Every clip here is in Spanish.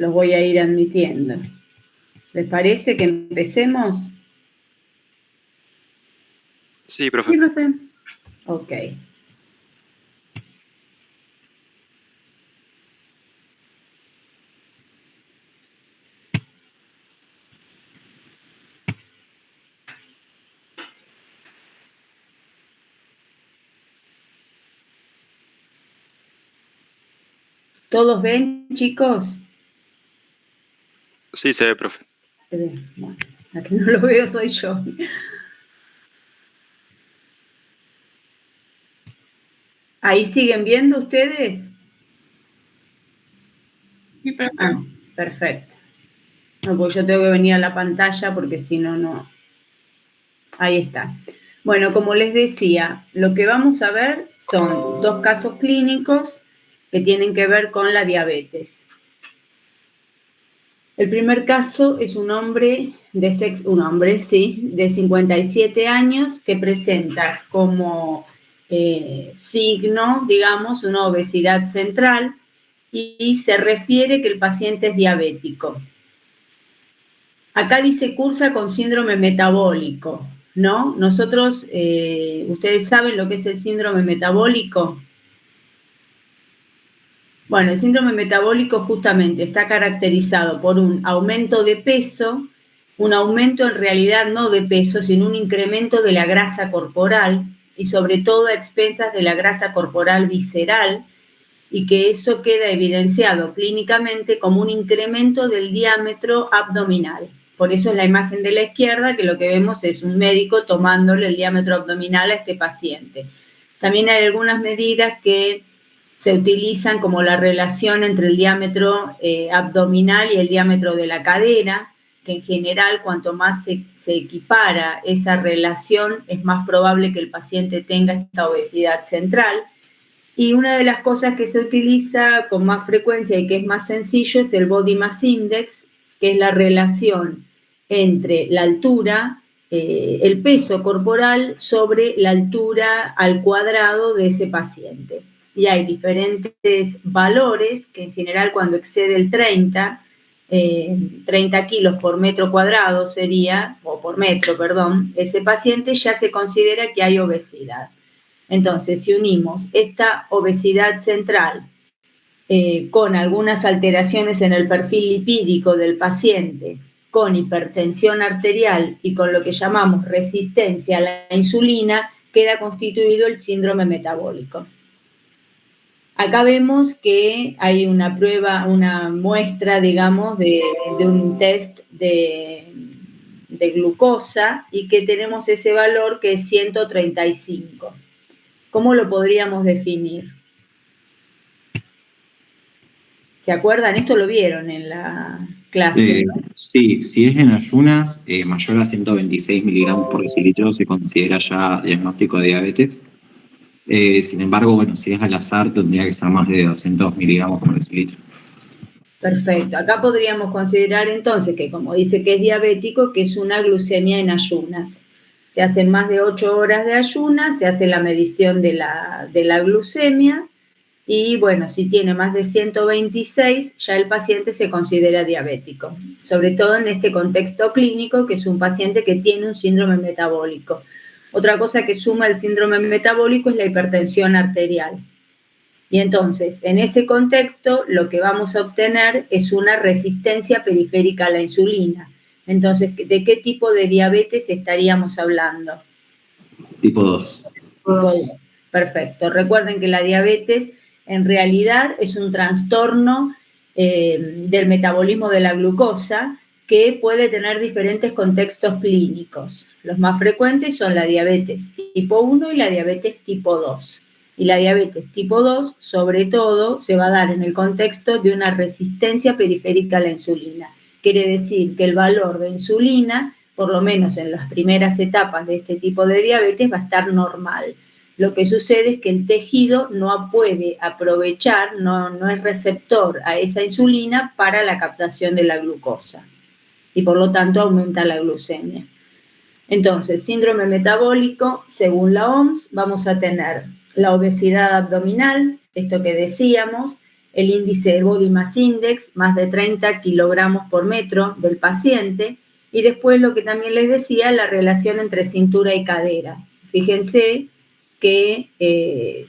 los voy a ir admitiendo. ¿Les parece que empecemos? Sí, profe. Sí, profe. Ok. ¿Todos ven, chicos? Sí, se ve, profe. Bueno, la que no lo veo soy yo. ¿Ahí siguen viendo ustedes? Sí, profe. Ah, perfecto. No, porque yo tengo que venir a la pantalla porque si no, no. Ahí está. Bueno, como les decía, lo que vamos a ver son dos casos clínicos que tienen que ver con la diabetes. El primer caso es un hombre de 57 años que presenta como signo, digamos, una obesidad central y se refiere que el paciente es diabético. Acá dice cursa con síndrome metabólico, ¿no? Nosotros, ¿ustedes saben lo que es el síndrome metabólico? Bueno, el síndrome metabólico justamente está caracterizado por un aumento de peso, un aumento en realidad no de peso, sino un incremento de la grasa corporal y sobre todo a expensas de la grasa corporal visceral, y que eso queda evidenciado clínicamente como un incremento del diámetro abdominal. Por eso es la imagen de la izquierda, que lo que vemos es un médico tomándole el diámetro abdominal a este paciente. También hay algunas medidas que se utilizan como la relación entre el diámetro abdominal y el diámetro de la cadera, que en general cuanto más se equipara esa relación, es más probable que el paciente tenga esta obesidad central. Y una de las cosas que se utiliza con más frecuencia y que es más sencillo es el Body Mass Index, que es la relación entre la altura, el peso corporal sobre la altura al cuadrado de ese paciente. Y hay diferentes valores que en general cuando excede el 30 kilos por metro cuadrado sería, o por metro, perdón, ese paciente ya se considera que hay obesidad. Entonces, si unimos esta obesidad central con algunas alteraciones en el perfil lipídico del paciente, con hipertensión arterial y con lo que llamamos resistencia a la insulina, queda constituido el síndrome metabólico. Acá vemos que hay una prueba, una muestra, digamos, de un test de glucosa y que tenemos ese valor que es 135. ¿Cómo lo podríamos definir? ¿Se acuerdan? Esto lo vieron en la clase. Sí, si es en ayunas, mayor a 126 miligramos por decilitro se considera ya diagnóstico de diabetes. Sin embargo, bueno, si es al azar, tendría que ser más de 200 miligramos por decilitro. Perfecto. Acá podríamos considerar entonces que, como dice que es diabético, que es una glucemia en ayunas. Se hacen más de 8 horas de ayunas, se hace la medición de la glucemia y, bueno, si tiene más de 126, ya el paciente se considera diabético, sobre todo en este contexto clínico, que es un paciente que tiene un síndrome metabólico. Otra cosa que suma el síndrome metabólico es la hipertensión arterial. Y entonces, en ese contexto, lo que vamos a obtener es una resistencia periférica a la insulina. Entonces, ¿de qué tipo de diabetes estaríamos hablando? Tipo 2. Tipo 2. Perfecto. Recuerden que la diabetes en realidad es un trastorno del metabolismo de la glucosa que puede tener diferentes contextos clínicos. Los más frecuentes son la diabetes tipo 1 y la diabetes tipo 2. Y la diabetes tipo 2, sobre todo, se va a dar en el contexto de una resistencia periférica a la insulina. Quiere decir que el valor de insulina, por lo menos en las primeras etapas de este tipo de diabetes, va a estar normal. Lo que sucede es que el tejido no puede aprovechar, no es receptor a esa insulina para la captación de la glucosa y por lo tanto aumenta la glucemia. Entonces, síndrome metabólico, según la OMS, vamos a tener la obesidad abdominal, esto que decíamos, el índice de Body Mass Index, más de 30 kilogramos por metro del paciente, y después lo que también les decía, la relación entre cintura y cadera. Fíjense que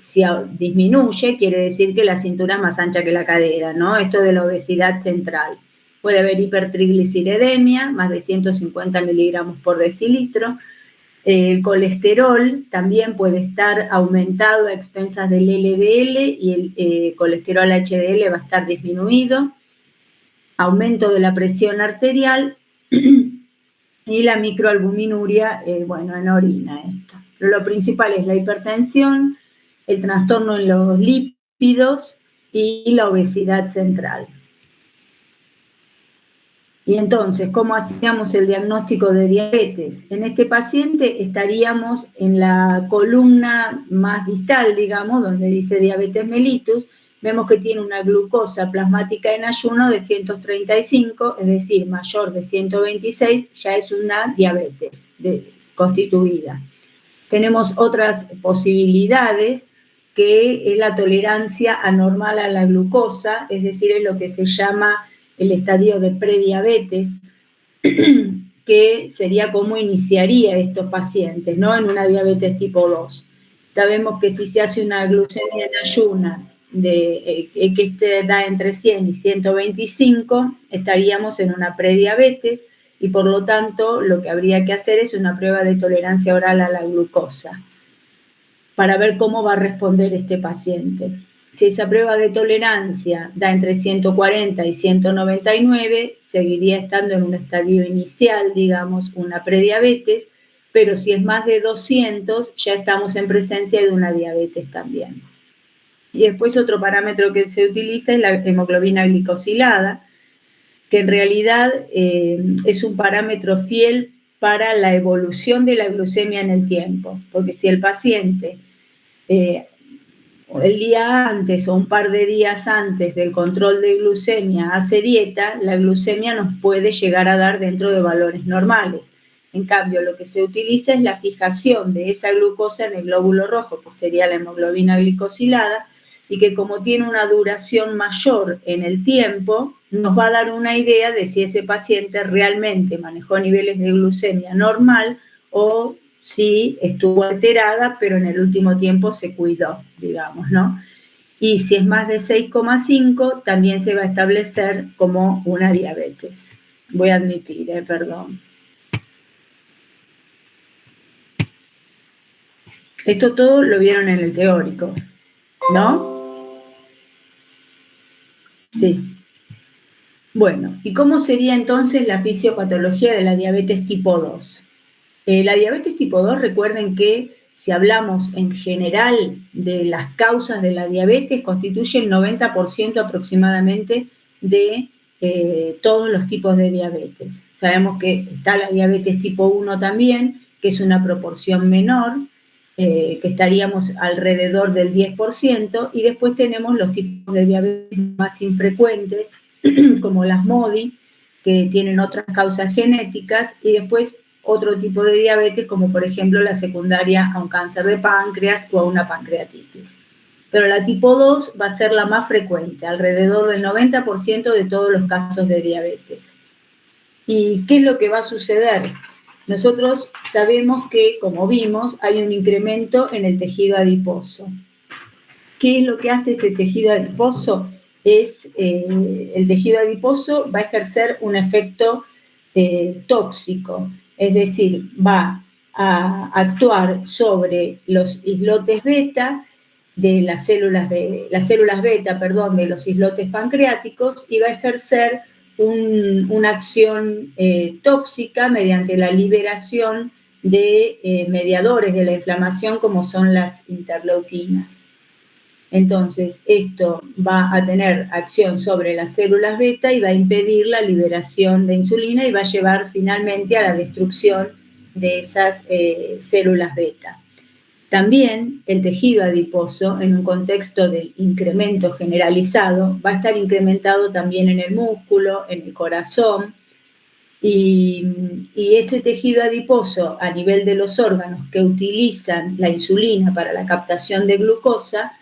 si disminuye, quiere decir que la cintura es más ancha que la cadera, ¿no? Esto de la obesidad central. Puede haber hipertrigliceridemia, más de 150 miligramos por decilitro. El colesterol también puede estar aumentado a expensas del LDL y el colesterol HDL va a estar disminuido. Aumento de la presión arterial y la microalbuminuria, bueno, en orina esto. Pero lo principal es la hipertensión, el trastorno en los lípidos y la obesidad central. Y entonces, ¿cómo hacíamos el diagnóstico de diabetes? En este paciente estaríamos en la columna más distal, digamos, donde dice diabetes mellitus. Vemos que tiene una glucosa plasmática en ayuno de 135, es decir, mayor de 126, ya es una diabetes constituida. Tenemos otras posibilidades, que es la tolerancia anormal a la glucosa, es decir, es lo que se llama el estadio de prediabetes, que sería cómo iniciaría estos pacientes, ¿no? En una diabetes tipo 2. Sabemos que si se hace una glucemia en ayunas, que da entre 100 y 125, estaríamos en una prediabetes, y por lo tanto lo que habría que hacer es una prueba de tolerancia oral a la glucosa, para ver cómo va a responder este paciente. Si esa prueba de tolerancia da entre 140 y 199, seguiría estando en un estadio inicial, digamos, una prediabetes, pero si es más de 200, ya estamos en presencia de una diabetes también. Y después otro parámetro que se utiliza es la hemoglobina glicosilada, que en realidad es un parámetro fiel para la evolución de la glucemia en el tiempo, porque si el paciente el día antes o un par de días antes del control de glucemia hace dieta, la glucemia nos puede llegar a dar dentro de valores normales. En cambio, lo que se utiliza es la fijación de esa glucosa en el glóbulo rojo, que sería la hemoglobina glicosilada, y que como tiene una duración mayor en el tiempo, nos va a dar una idea de si ese paciente realmente manejó niveles de glucemia normal o si estuvo alterada, pero en el último tiempo se cuidó, digamos, ¿no? Y si es más de 6,5, también se va a establecer como una diabetes. Voy a admitir, perdón. Esto todo lo vieron en el teórico, ¿no? Sí. Bueno, ¿y cómo sería entonces la fisiopatología de la diabetes tipo 2? La diabetes tipo 2, recuerden que si hablamos en general de las causas de la diabetes, constituye el 90% aproximadamente de todos los tipos de diabetes. Sabemos que está la diabetes tipo 1 también, que es una proporción menor, que estaríamos alrededor del 10%, y después tenemos los tipos de diabetes más infrecuentes, como las MODY, que tienen otras causas genéticas, y después otro tipo de diabetes, como por ejemplo la secundaria a un cáncer de páncreas o a una pancreatitis. Pero la tipo 2 va a ser la más frecuente, alrededor del 90% de todos los casos de diabetes. ¿Y qué es lo que va a suceder? Nosotros sabemos que, como vimos, hay un incremento en el tejido adiposo. ¿Qué es lo que hace este tejido adiposo? El tejido adiposo va a ejercer un efecto tóxico, es decir, va a actuar sobre los islotes beta de las células beta, de los islotes pancreáticos, y va a ejercer una acción tóxica mediante la liberación de mediadores de la inflamación, como son las interleuquinas. Entonces, esto va a tener acción sobre las células beta y va a impedir la liberación de insulina y va a llevar finalmente a la destrucción de esas células beta. También el tejido adiposo, en un contexto del incremento generalizado, va a estar incrementado también en el músculo, en el corazón, y ese tejido adiposo a nivel de los órganos que utilizan la insulina para la captación de glucosa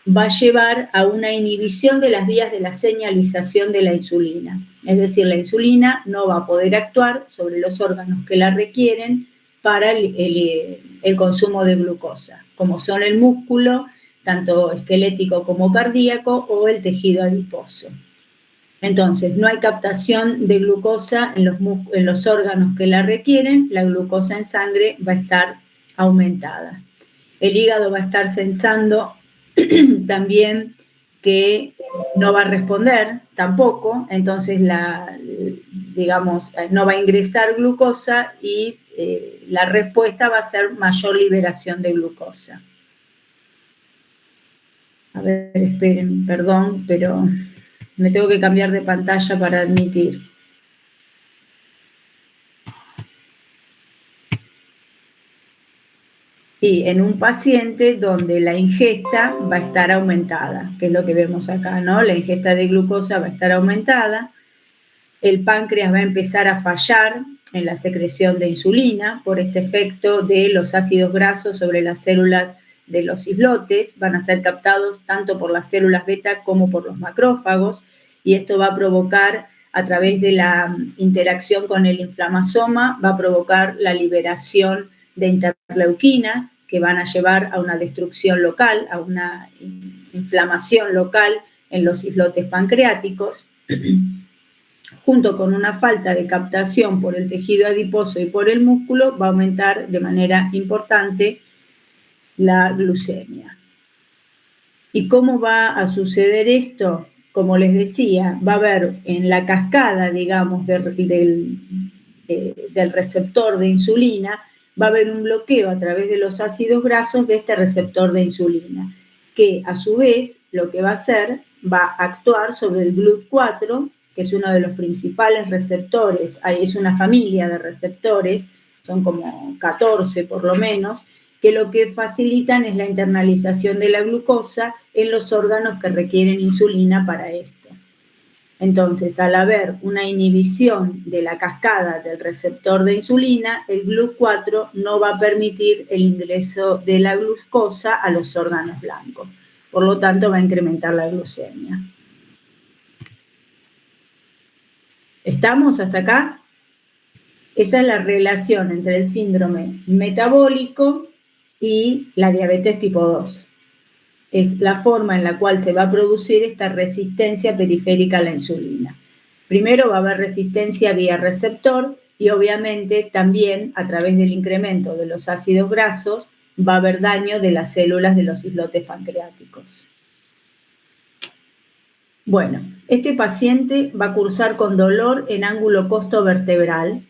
va a llevar a una inhibición de las vías de la señalización de la insulina. Es decir, la insulina no va a poder actuar sobre los órganos que la requieren para el consumo de glucosa, como son el músculo, tanto esquelético como cardíaco, o el tejido adiposo. Entonces, no hay captación de glucosa en los órganos que la requieren, la glucosa en sangre va a estar aumentada. El hígado va a estar sensando también que no va a responder tampoco, entonces no va a ingresar glucosa y la respuesta va a ser mayor liberación de glucosa. A ver, esperen, perdón, pero me tengo que cambiar de pantalla para admitir. Y en un paciente donde la ingesta va a estar aumentada, que es lo que vemos acá, ¿no? La ingesta de glucosa va a estar aumentada, el páncreas va a empezar a fallar en la secreción de insulina por este efecto de los ácidos grasos sobre las células de los islotes, van a ser captados tanto por las células beta como por los macrófagos, y esto va a provocar, a través de la interacción con el inflamasoma, va a provocar la liberación de interleuquinas que van a llevar a una destrucción local, a una inflamación local en los islotes pancreáticos, junto con una falta de captación por el tejido adiposo y por el músculo, va a aumentar de manera importante la glucemia. ¿Y cómo va a suceder esto? Como les decía, va a haber en la cascada, digamos, del receptor de insulina, va a haber un bloqueo a través de los ácidos grasos de este receptor de insulina, que a su vez lo que va a hacer, va a actuar sobre el GLUT4, que es uno de los principales receptores, es una familia de receptores, son como 14 por lo menos, que lo que facilitan es la internalización de la glucosa en los órganos que requieren insulina para esto. Entonces, al haber una inhibición de la cascada del receptor de insulina, el GLUT4 no va a permitir el ingreso de la glucosa a los órganos blancos. Por lo tanto, va a incrementar la glucemia. ¿Estamos hasta acá? Esa es la relación entre el síndrome metabólico y la diabetes tipo 2. Es la forma en la cual se va a producir esta resistencia periférica a la insulina. Primero va a haber resistencia vía receptor y obviamente también a través del incremento de los ácidos grasos va a haber daño de las células de los islotes pancreáticos. Bueno, este paciente va a cursar con dolor en ángulo costo-vertebral,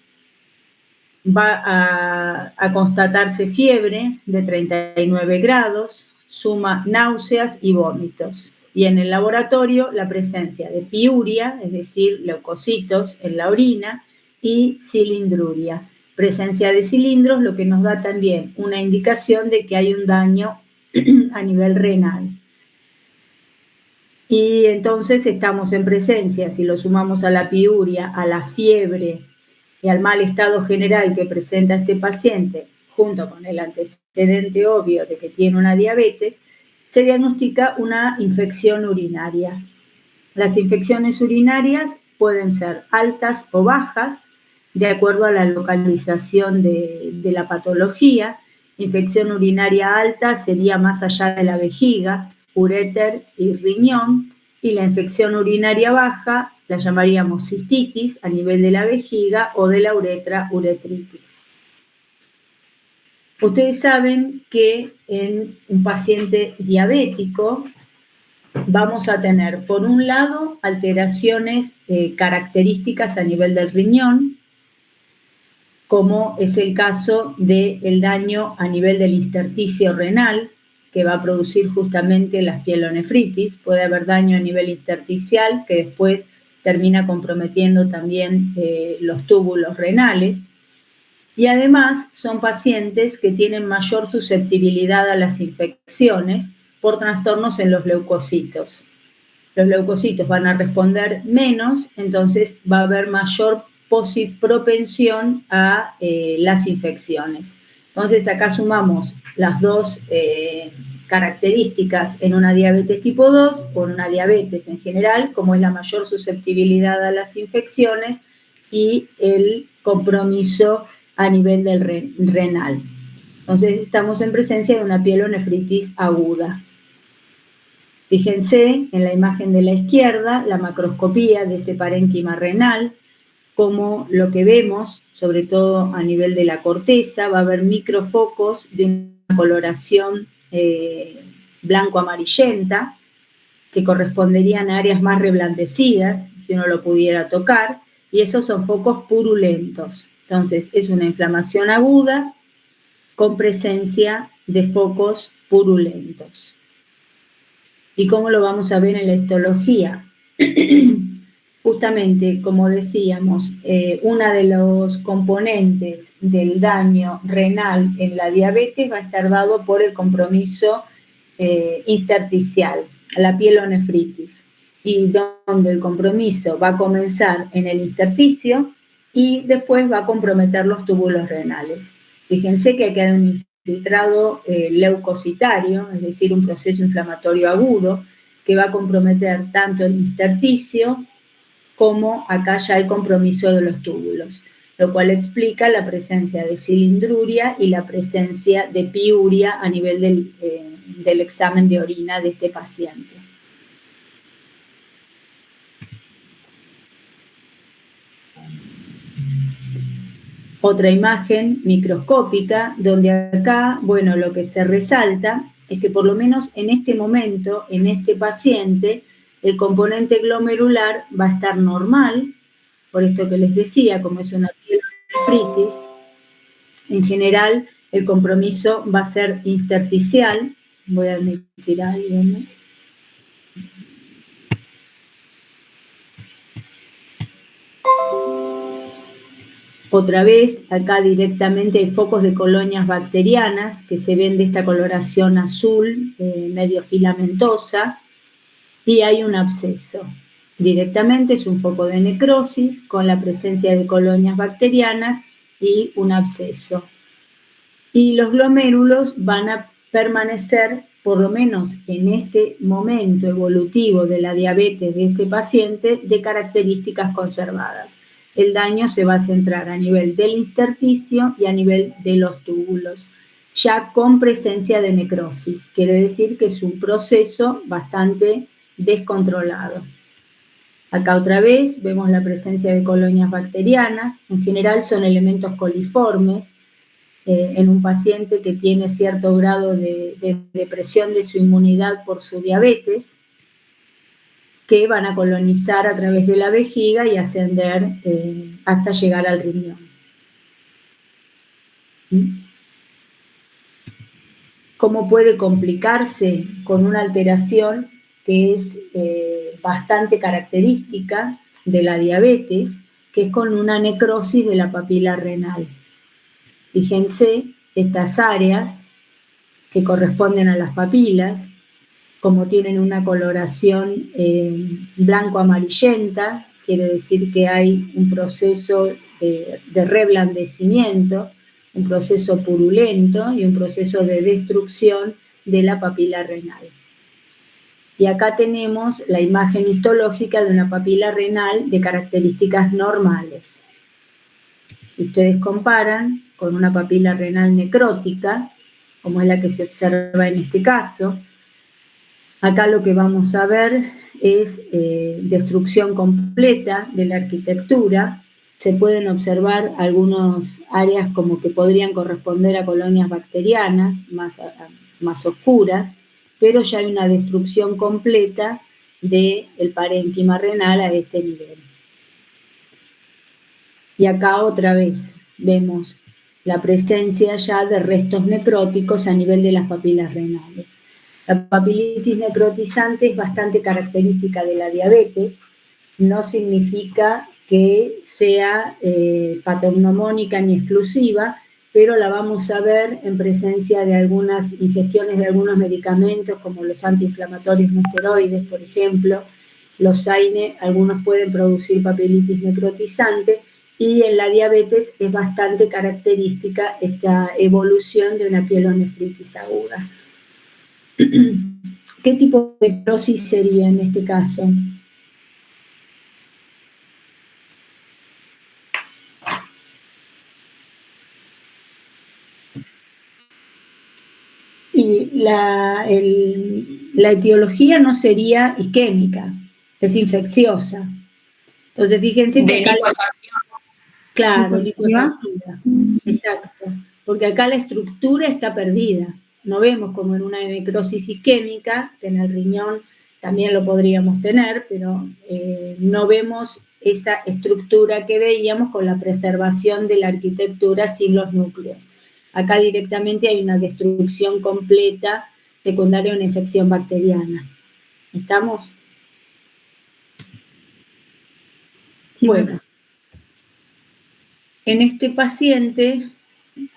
va a constatarse fiebre de 39 grados, suma náuseas y vómitos. Y en el laboratorio la presencia de piuria, es decir, leucocitos en la orina, y cilindruria. Presencia de cilindros, lo que nos da también una indicación de que hay un daño a nivel renal. Y entonces estamos en presencia, si lo sumamos a la piuria, a la fiebre y al mal estado general que presenta este paciente, junto con el antecedente obvio de que tiene una diabetes, se diagnostica una infección urinaria. Las infecciones urinarias pueden ser altas o bajas, de acuerdo a la localización de la patología. Infección urinaria alta sería más allá de la vejiga, uréter y riñón, y la infección urinaria baja la llamaríamos cistitis a nivel de la vejiga o de la uretra, uretritis. Ustedes saben que en un paciente diabético vamos a tener, por un lado, alteraciones características a nivel del riñón, como es el caso del daño a nivel del intersticio renal, que va a producir justamente la pielonefritis. Puede haber daño a nivel intersticial, que después termina comprometiendo también los túbulos renales. Y además son pacientes que tienen mayor susceptibilidad a las infecciones por trastornos en los leucocitos. Los leucocitos van a responder menos, entonces va a haber mayor propensión a las infecciones. Entonces acá sumamos las dos características en una diabetes tipo 2 o en una diabetes en general, como es la mayor susceptibilidad a las infecciones y el compromiso a nivel del renal. Entonces estamos en presencia de una pielonefritis aguda. Fíjense en la imagen de la izquierda, la macroscopía de ese parénquima renal, como lo que vemos, sobre todo a nivel de la corteza, va a haber microfocos de una coloración blanco-amarillenta, que corresponderían a áreas más reblandecidas, si uno lo pudiera tocar, y esos son focos purulentos. Entonces, es una inflamación aguda con presencia de focos purulentos. ¿Y cómo lo vamos a ver en la histología? Justamente, como decíamos, uno de los componentes del daño renal en la diabetes va a estar dado por el compromiso intersticial, la pielonefritis, y donde el compromiso va a comenzar en el intersticio y después va a comprometer los túbulos renales. Fíjense que aquí hay un infiltrado leucocitario, es decir, un proceso inflamatorio agudo, que va a comprometer tanto el intersticio como acá ya hay compromiso de los túbulos, lo cual explica la presencia de cilindruria y la presencia de piuria a nivel del examen de orina de este paciente. Otra imagen microscópica, donde acá, bueno, lo que se resalta es que por lo menos en este momento, en este paciente, el componente glomerular va a estar normal, por esto que les decía, como es una pielonefritis, en general el compromiso va a ser intersticial. Voy a admitir a alguien, ¿no? Otra vez, acá directamente hay focos de colonias bacterianas que se ven de esta coloración azul, medio filamentosa, y hay un absceso. Directamente es un foco de necrosis con la presencia de colonias bacterianas y un absceso. Y los glomérulos van a permanecer, por lo menos en este momento evolutivo de la diabetes de este paciente, de características conservadas. El daño se va a centrar a nivel del intersticio y a nivel de los túbulos, ya con presencia de necrosis. Quiere decir que es un proceso bastante descontrolado. Acá otra vez vemos la presencia de colonias bacterianas. En general son elementos coliformes en un paciente que tiene cierto grado de depresión de su inmunidad por su diabetes, que van a colonizar a través de la vejiga y ascender hasta llegar al riñón. ¿Cómo puede complicarse con una alteración que es bastante característica de la diabetes, que es con una necrosis de la papila renal? Fíjense estas áreas que corresponden a las papilas, como tienen una coloración blanco-amarillenta, quiere decir que hay un proceso de reblandecimiento, un proceso purulento y un proceso de destrucción de la papila renal. Y acá tenemos la imagen histológica de una papila renal de características normales. Si ustedes comparan con una papila renal necrótica, como es la que se observa en este caso, acá lo que vamos a ver es destrucción completa de la arquitectura. Se pueden observar algunas áreas como que podrían corresponder a colonias bacterianas más oscuras, pero ya hay una destrucción completa del parénquima renal a este nivel. Y acá otra vez vemos la presencia ya de restos necróticos a nivel de las papilas renales. La papilitis necrotizante es bastante característica de la diabetes, no significa que sea patognomónica ni exclusiva, pero la vamos a ver en presencia de algunas ingestiones de algunos medicamentos, como los antiinflamatorios no esteroides, por ejemplo. Los AINE, algunos pueden producir papilitis necrotizante, y en la diabetes es bastante característica esta evolución de una pielonefritis aguda. ¿Qué tipo de necrosis sería en este caso? Y la etiología no sería isquémica, es infecciosa. Entonces, fíjense que acá... Claro, liposarcina. Exacto. Porque acá la estructura está perdida. No vemos como en una necrosis isquémica, que en el riñón también lo podríamos tener, pero no vemos esa estructura que veíamos con la preservación de la arquitectura sin los núcleos. Acá directamente hay una destrucción completa secundaria a una infección bacteriana. ¿Estamos? Bueno, en este paciente,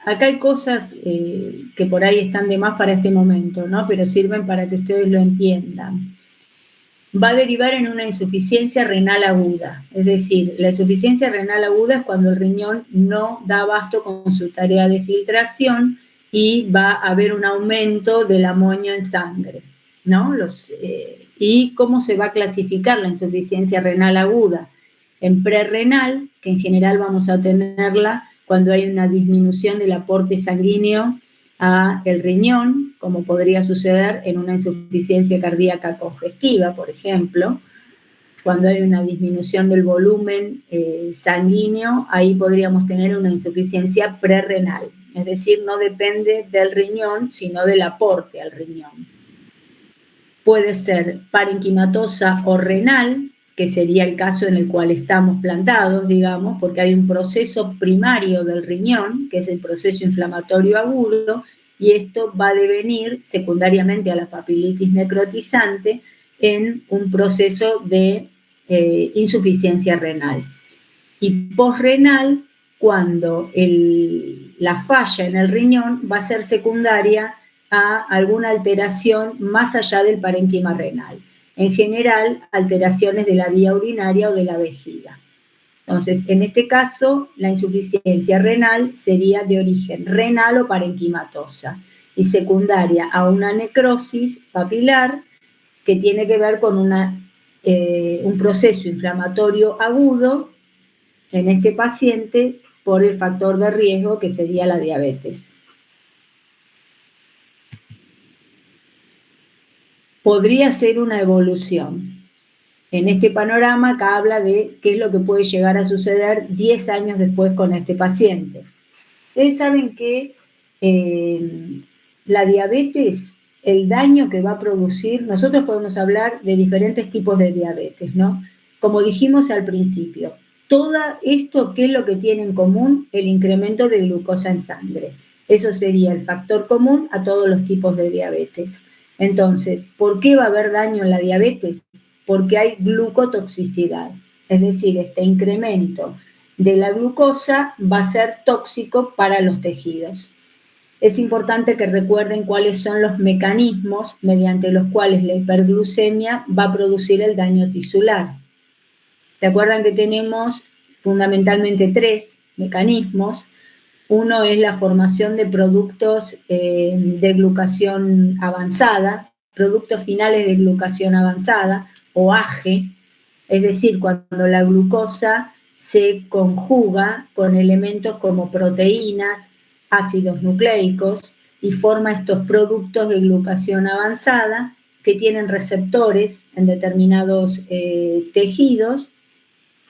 acá hay cosas que por ahí están de más para este momento, ¿no? Pero sirven para que ustedes lo entiendan. Va a derivar en una insuficiencia renal aguda, es decir, la insuficiencia renal aguda es cuando el riñón no da abasto con su tarea de filtración y va a haber un aumento del amonio en sangre, ¿no? ¿Y cómo se va a clasificar la insuficiencia renal aguda? En prerrenal, que en general vamos a tenerla cuando hay una disminución del aporte sanguíneo a el riñón, como podría suceder en una insuficiencia cardíaca congestiva, por ejemplo, cuando hay una disminución del volumen sanguíneo, ahí podríamos tener una insuficiencia prerrenal, es decir, no depende del riñón, sino del aporte al riñón. Puede ser parenquimatosa o renal, que sería el caso en el cual estamos plantados, digamos, porque hay un proceso primario del riñón, que es el proceso inflamatorio agudo, y esto va a devenir secundariamente a la papilitis necrotizante en un proceso de insuficiencia renal. Y posrenal, cuando la falla en el riñón va a ser secundaria a alguna alteración más allá del parénquima renal. En general, alteraciones de la vía urinaria o de la vejiga. Entonces, en este caso, la insuficiencia renal sería de origen renal o parenquimatosa y secundaria a una necrosis papilar que tiene que ver con un proceso inflamatorio agudo en este paciente por el factor de riesgo que sería la diabetes. Podría ser una evolución. En este panorama acá habla de qué es lo que puede llegar a suceder 10 años después con este paciente. Ustedes saben que la diabetes, el daño que va a producir, nosotros podemos hablar de diferentes tipos de diabetes, ¿no? Como dijimos al principio, todo esto, ¿qué es lo que tiene en común? El incremento de glucosa en sangre. Eso sería el factor común a todos los tipos de diabetes. Entonces, ¿por qué va a haber daño en la diabetes? Porque hay glucotoxicidad, es decir, este incremento de la glucosa va a ser tóxico para los tejidos. Es importante que recuerden cuáles son los mecanismos mediante los cuales la hiperglucemia va a producir el daño tisular. ¿Se acuerdan que tenemos fundamentalmente 3 mecanismos? Uno es la formación de productos de glucación avanzada, productos finales de glucación avanzada, o AGE, es decir, cuando la glucosa se conjuga con elementos como proteínas, ácidos nucleicos, y forma estos productos de glucación avanzada que tienen receptores en determinados tejidos,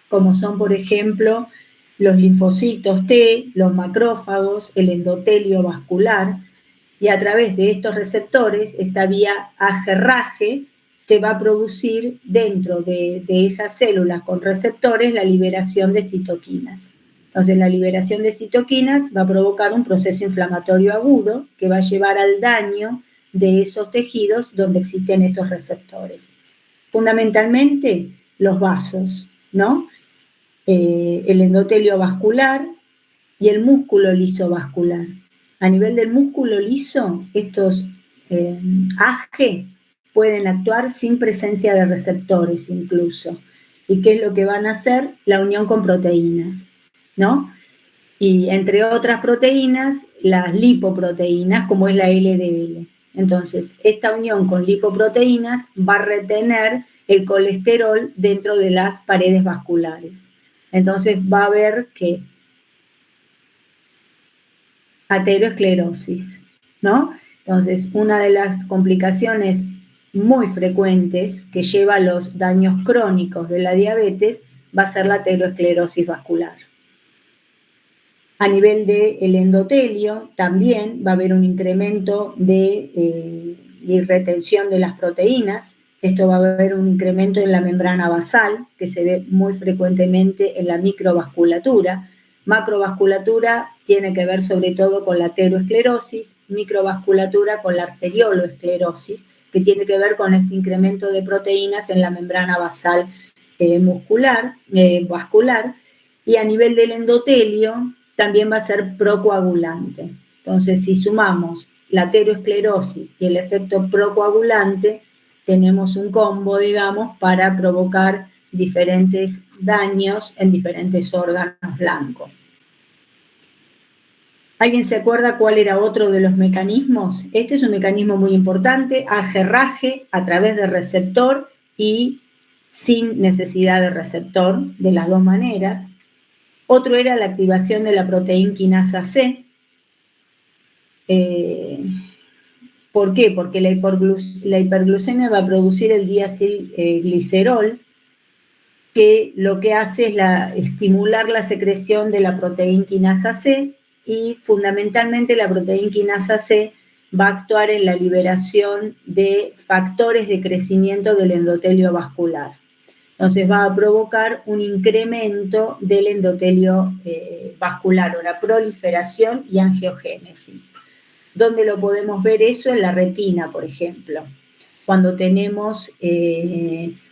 como son, por ejemplo, los linfocitos T, los macrófagos, el endotelio vascular, y a través de estos receptores, esta vía AGE-RAGE, se va a producir dentro de esas células con receptores la liberación de citoquinas. Entonces, la liberación de citoquinas va a provocar un proceso inflamatorio agudo que va a llevar al daño de esos tejidos donde existen esos receptores. Fundamentalmente, los vasos, ¿no? El endotelio vascular y el músculo liso vascular. A nivel del músculo liso, estos AGE pueden actuar sin presencia de receptores incluso. ¿Y qué es lo que van a hacer? La unión con proteínas, ¿no? Y entre otras proteínas, las lipoproteínas, como es la LDL. Entonces, esta unión con lipoproteínas va a retener el colesterol dentro de las paredes vasculares. Entonces, va a haber que aterosclerosis, ¿no? Entonces, una de las complicaciones muy frecuentes que lleva a los daños crónicos de la diabetes va a ser la aterosclerosis vascular. A nivel del endotelio también va a haber un incremento de retención de las proteínas. Esto va a haber un incremento en la membrana basal, que se ve muy frecuentemente en la microvasculatura. Macrovasculatura tiene que ver sobre todo con la aterosclerosis, microvasculatura con la arterioloesclerosis, que tiene que ver con este incremento de proteínas en la membrana basal vascular, y a nivel del endotelio también va a ser procoagulante. Entonces, si sumamos la aterosclerosis y el efecto procoagulante, tenemos un combo, digamos, para provocar diferentes daños en diferentes órganos blancos. ¿Alguien se acuerda cuál era otro de los mecanismos? Este es un mecanismo muy importante, ajerraje a través de receptor y sin necesidad de receptor, de las dos maneras. Otro era la activación de la proteína quinasa C. ¿Por qué? Porque la hiperglucemia va a producir el diacilglicerol, que lo que hace es estimular la secreción de la proteína quinasa C, y fundamentalmente la proteína quinasa C va a actuar en la liberación de factores de crecimiento del endotelio vascular. Entonces va a provocar un incremento del endotelio vascular, o la proliferación y angiogénesis. ¿Dónde lo podemos ver eso? En la retina, por ejemplo. Cuando tenemos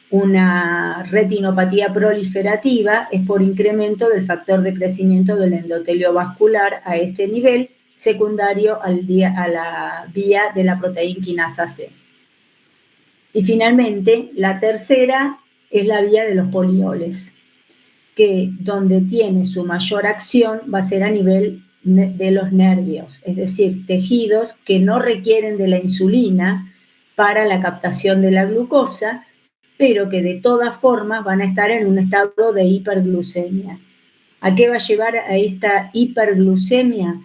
una retinopatía proliferativa, es por incremento del factor de crecimiento del endotelio vascular a ese nivel, secundario a la vía de la proteína quinasa C. Y finalmente, la tercera es la vía de los polioles, que donde tiene su mayor acción va a ser a nivel de los nervios, es decir, tejidos que no requieren de la insulina para la captación de la glucosa, pero que de todas formas van a estar en un estado de hiperglucemia. ¿A qué va a llevar a esta hiperglucemia?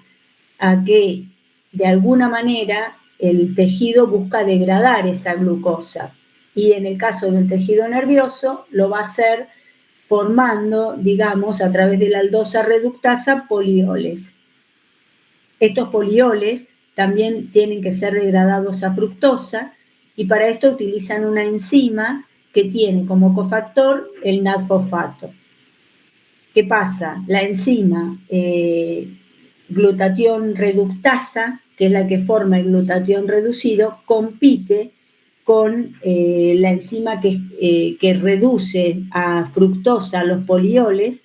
A que de alguna manera el tejido busca degradar esa glucosa, y en el caso del tejido nervioso lo va a hacer formando, digamos, a través de la aldosa reductasa, polioles. Estos polioles también tienen que ser degradados a fructosa, y para esto utilizan una enzima que tiene como cofactor el NAD-fosfato. ¿Qué pasa? La enzima glutatión reductasa, que es la que forma el glutatión reducido, compite con la enzima que reduce a fructosa los polioles.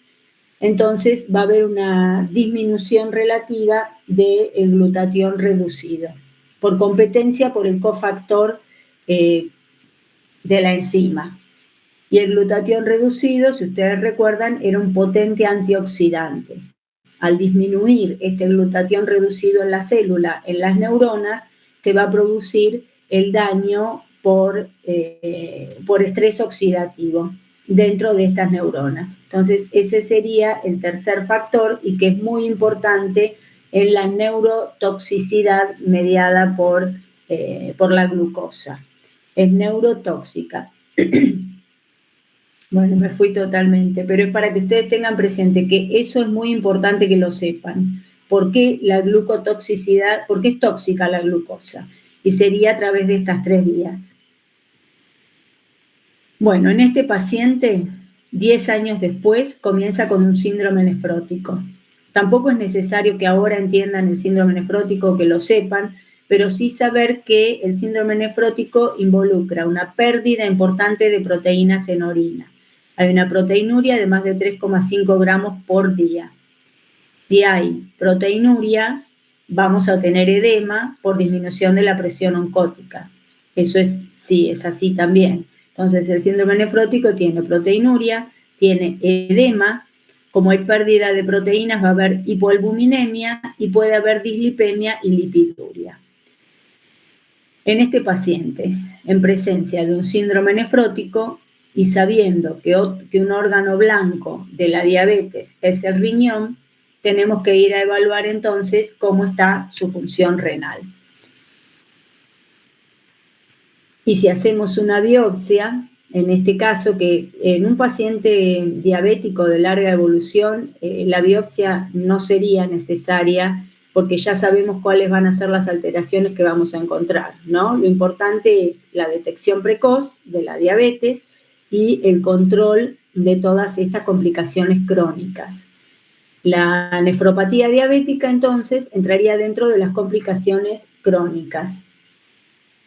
Entonces va a haber una disminución relativa del glutatión reducido, por competencia por el cofactor de la enzima. Y el glutatión reducido, si ustedes recuerdan, era un potente antioxidante. Al disminuir este glutatión reducido en la célula, en las neuronas, se va a producir el daño por estrés oxidativo dentro de estas neuronas. Entonces, ese sería el tercer factor, y que es muy importante en la neurotoxicidad mediada por la glucosa. Es neurotóxica. Bueno, me fui totalmente, pero es para que ustedes tengan presente que eso es muy importante que lo sepan. ¿Por qué la glucotoxicidad? ¿Por qué es tóxica la glucosa? Y sería a través de estas tres vías. Bueno, en este paciente, 10 años después, comienza con un síndrome nefrótico. Tampoco es necesario que ahora entiendan el síndrome nefrótico, que lo sepan, pero sí saber que el síndrome nefrótico involucra una pérdida importante de proteínas en orina. Hay una proteinuria de más de 3,5 gramos por día. Si hay proteinuria, vamos a tener edema por disminución de la presión oncótica. Eso sí, es así también. Entonces, el síndrome nefrótico tiene proteinuria, tiene edema. Como hay pérdida de proteínas, va a haber hipoalbuminemia y puede haber dislipemia y lipiduria. En este paciente, en presencia de un síndrome nefrótico y sabiendo que un órgano blanco de la diabetes es el riñón, tenemos que ir a evaluar entonces cómo está su función renal. Y si hacemos una biopsia, en este caso que en un paciente diabético de larga evolución, la biopsia no sería necesaria porque ya sabemos cuáles van a ser las alteraciones que vamos a encontrar, ¿no? Lo importante es la detección precoz de la diabetes y el control de todas estas complicaciones crónicas. La nefropatía diabética, entonces, entraría dentro de las complicaciones crónicas.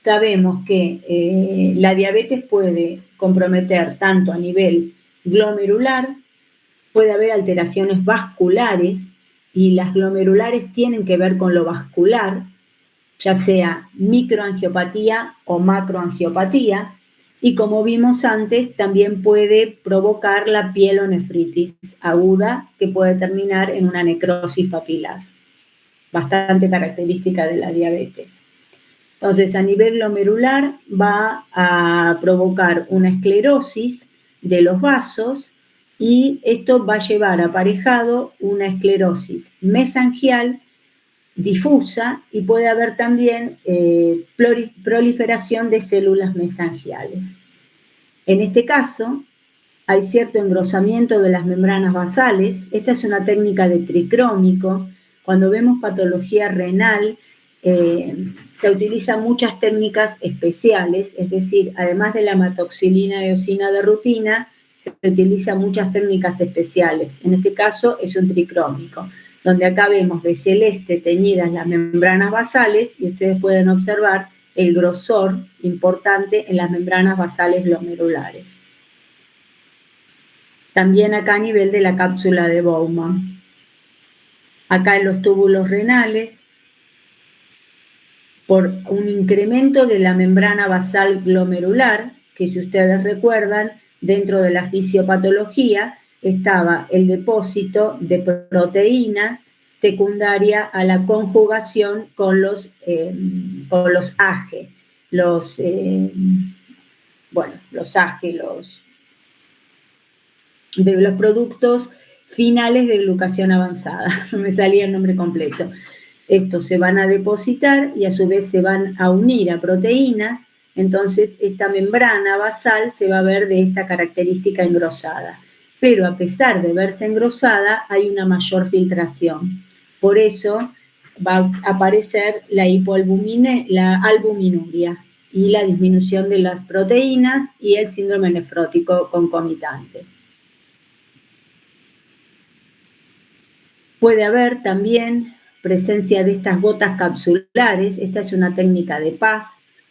Sabemos que la diabetes puede comprometer tanto a nivel glomerular, puede haber alteraciones vasculares, y las glomerulares tienen que ver con lo vascular, ya sea microangiopatía o macroangiopatía, y como vimos antes, también puede provocar la pielonefritis aguda, que puede terminar en una necrosis papilar, bastante característica de la diabetes. Entonces, a nivel glomerular va a provocar una esclerosis de los vasos, y esto va a llevar aparejado una esclerosis mesangial difusa, y puede haber también proliferación de células mesangiales. En este caso, hay cierto engrosamiento de las membranas basales. Esta es una técnica de tricrómico. Cuando vemos patología renal, se utilizan muchas técnicas especiales, es decir, además de la hematoxilina eosina de rutina, se utilizan muchas técnicas especiales. En este caso es un tricrómico, donde acá vemos de celeste teñidas las membranas basales, y ustedes pueden observar el grosor importante en las membranas basales glomerulares. También acá a nivel de la cápsula de Bowman. Acá en los túbulos renales, por un incremento de la membrana basal glomerular, que si ustedes recuerdan, dentro de la fisiopatología estaba el depósito de proteínas secundaria a la conjugación con los AGE, los productos finales de glucación avanzada, no me salía el nombre completo. Estos se van a depositar y a su vez se van a unir a proteínas. Entonces esta membrana basal se va a ver de esta característica engrosada. Pero a pesar de verse engrosada, hay una mayor filtración. Por eso va a aparecer la albuminuria y la disminución de las proteínas y el síndrome nefrótico concomitante. Puede haber también presencia de estas gotas capsulares. Esta es una técnica de PAS.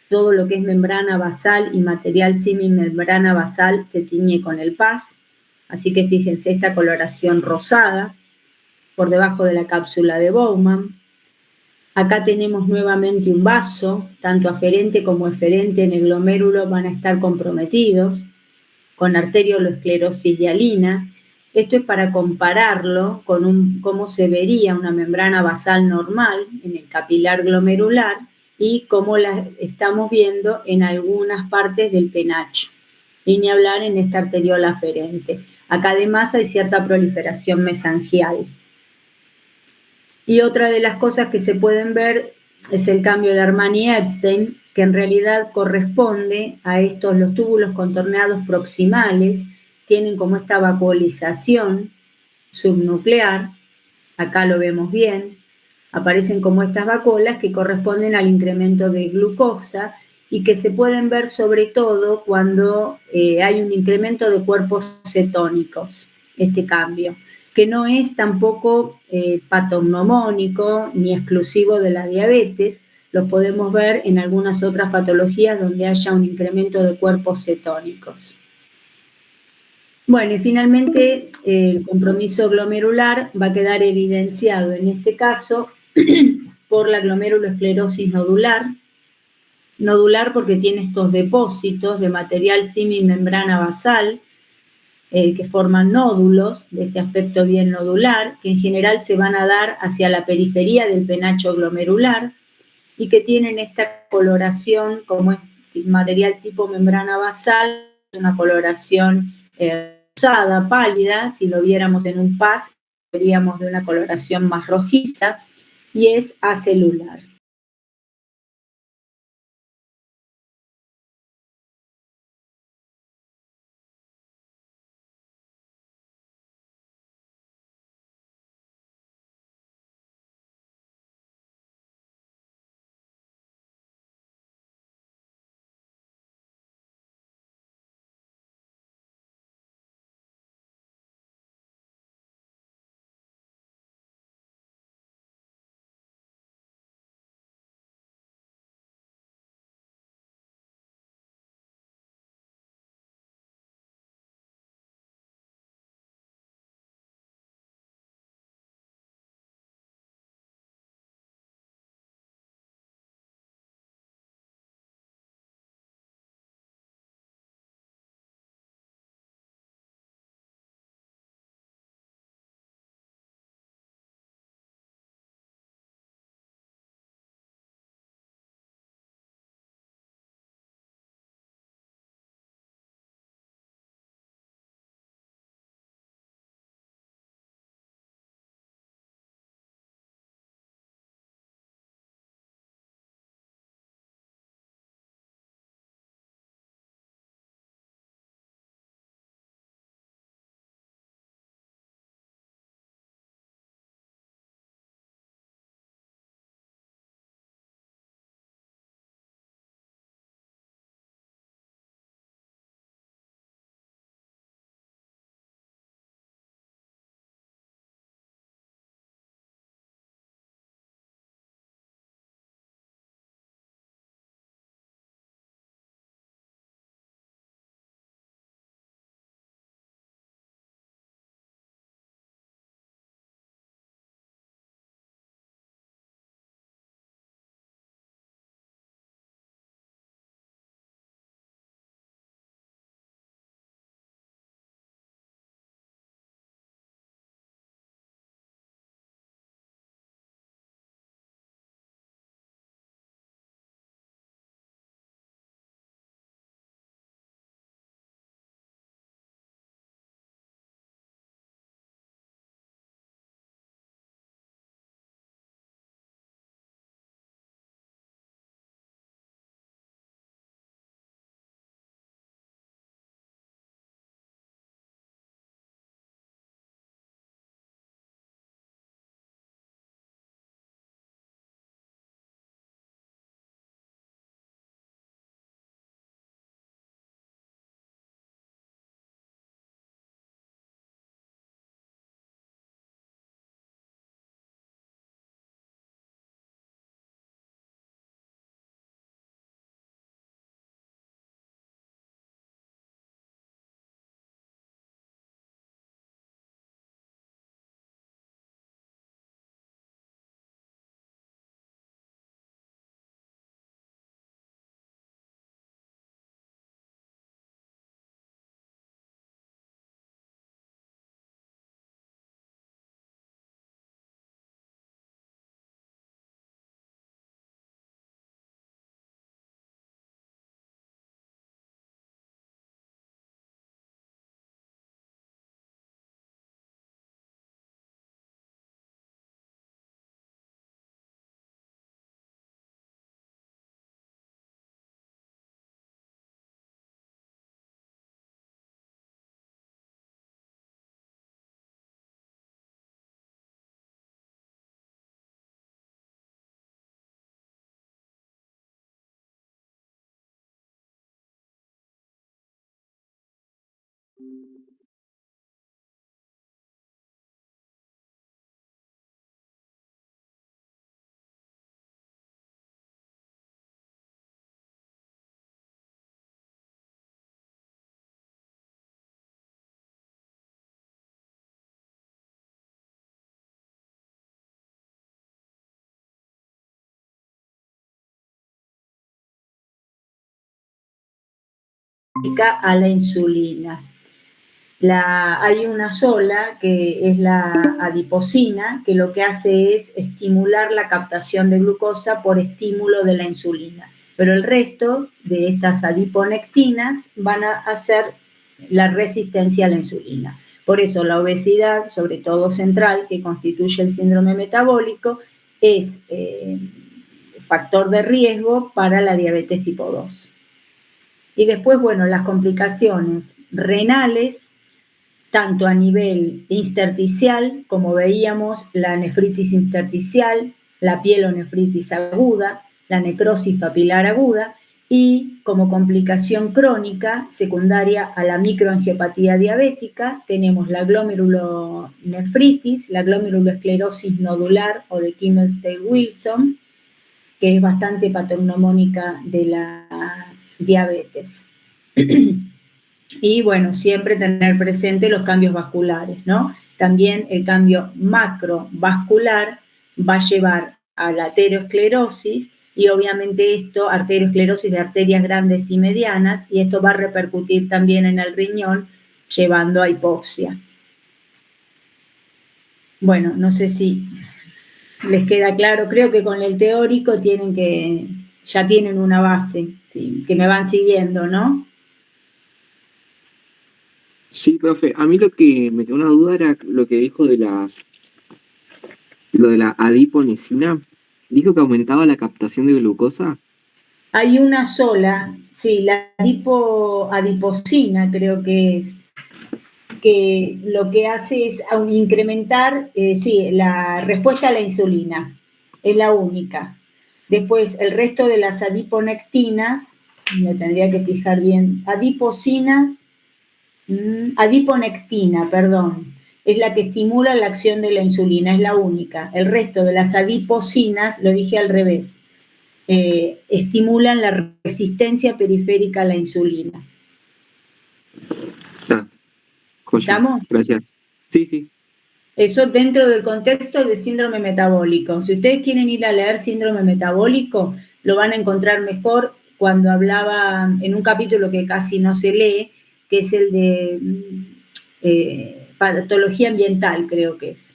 Todo lo que es membrana basal y material semimembrana basal se tiñe con el PAS. Así que fíjense esta coloración rosada por debajo de la cápsula de Bowman. Acá tenemos nuevamente un vaso, tanto aferente como eferente en el glomérulo van a estar comprometidos, con arteriolosclerosis hialina. Esto es para compararlo con cómo se vería una membrana basal normal en el capilar glomerular y cómo la estamos viendo en algunas partes del penacho, y ni hablar en esta arteriola aferente. Acá además hay cierta proliferación mesangial. Y otra de las cosas que se pueden ver es el cambio de Armani-Ebstein, que en realidad corresponde a los túbulos contorneados proximales, tienen como esta vacuolización subnuclear, acá lo vemos bien, aparecen como estas vacuolas que corresponden al incremento de glucosa y que se pueden ver sobre todo cuando hay un incremento de cuerpos cetónicos, este cambio, que no es tampoco patognomónico ni exclusivo de la diabetes. Lo podemos ver en algunas otras patologías donde haya un incremento de cuerpos cetónicos. Bueno, y finalmente el compromiso glomerular va a quedar evidenciado en este caso por la glomerulosclerosis nodular. Nodular porque tiene estos depósitos de material semimembrana basal que forman nódulos de este aspecto bien nodular, que en general se van a dar hacia la periferia del penacho glomerular, y que tienen esta coloración como es material tipo membrana basal, una coloración rosada, pálida. Si lo viéramos en un PAS, veríamos de una coloración más rojiza, y es acelular. A la insulina. Hay una sola, que es la adiposina, que lo que hace es estimular la captación de glucosa por estímulo de la insulina. Pero el resto de estas adiponectinas van a hacer la resistencia a la insulina. Por eso la obesidad, sobre todo central, que constituye el síndrome metabólico, es factor de riesgo para la diabetes tipo 2. Y después, bueno, las complicaciones renales, tanto a nivel intersticial, como veíamos, la nefritis intersticial, la pielonefritis aguda, la necrosis papilar aguda, y como complicación crónica secundaria a la microangiopatía diabética, tenemos la glomerulonefritis, la glomerulosclerosis nodular o de Kimmel-Wilson, que es bastante patognomónica de la diabetes. Y bueno, siempre tener presente los cambios vasculares, ¿no? También el cambio macrovascular va a llevar a la aterosclerosis y obviamente esto, arteriosclerosis de arterias grandes y medianas, y esto va a repercutir también en el riñón, llevando a hipoxia. Bueno, no sé si les queda claro, creo que con el teórico ya tienen una base, ¿sí? Que me van siguiendo, ¿no? Sí, profe, a mí lo que me quedó una duda era lo que dijo de lo de la adiponecina. ¿Dijo que aumentaba la captación de glucosa? Hay una sola, sí, la adiposina creo que es, que lo que hace es incrementar, la respuesta a la insulina, es la única. Después, el resto de las adiponectinas, me tendría que fijar bien, adiponectina, perdón, es la que estimula la acción de la insulina, es la única. El resto de las adiposinas, lo dije al revés, estimulan la resistencia periférica a la insulina. ¿Estamos? Gracias. Sí, sí. Eso dentro del contexto de síndrome metabólico. Si ustedes quieren ir a leer síndrome metabólico, lo van a encontrar mejor cuando hablaba en un capítulo que casi no se lee, que es el de patología ambiental, creo que es.